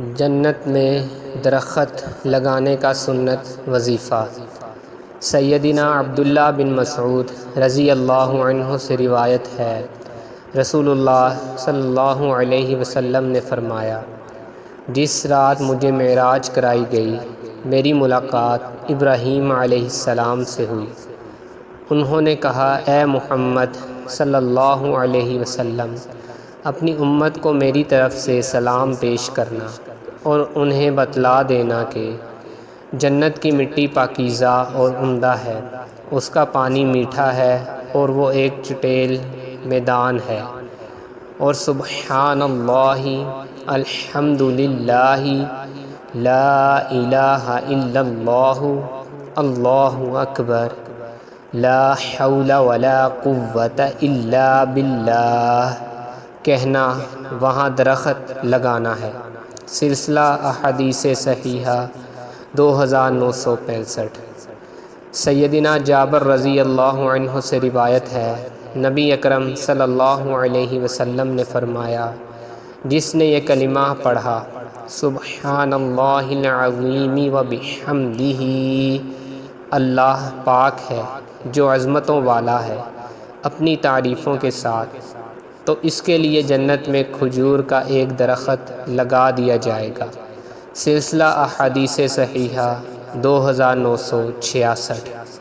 جنت میں درخت لگانے کا سنت وظیفہ۔ سیدنا عبداللہ بن مسعود رضی اللہ عنہ سے روایت ہے، رسول اللہ صلی اللہ علیہ وسلم نے فرمایا، جس رات مجھے معراج کرائی گئی میری ملاقات ابراہیم علیہ السلام سے ہوئی۔ انہوں نے کہا، اے محمد صلی اللہ علیہ وسلم، اپنی امت کو میری طرف سے سلام پیش کرنا اور انہیں بتلا دینا کہ جنت کی مٹی پاکیزہ اور عمدہ ہے، اس کا پانی میٹھا ہے اور وہ ایک چٹیل میدان ہے، اور سبحان اللہ، الحمد للہ، لا الہ الا اللہ، اللہ اکبر، لا حول ولا قوة الا باللہ کہنا وہاں درخت لگانا ہے۔ سلسلہ احادیث صحیحہ 2965۔ سیدنا جابر رضی اللہ عنہ سے روایت ہے، نبی اکرم صلی اللہ علیہ وسلم نے فرمایا، جس نے یہ کلمہ پڑھا، سبحان اللہ العظیم وبحمدہ، اللہ پاک ہے جو عظمتوں والا ہے، اپنی تعریفوں کے ساتھ، تو اس کے لیے جنت میں کھجور کا ایک درخت لگا دیا جائے گا۔ سلسلہ احادیث صحیحہ 2966۔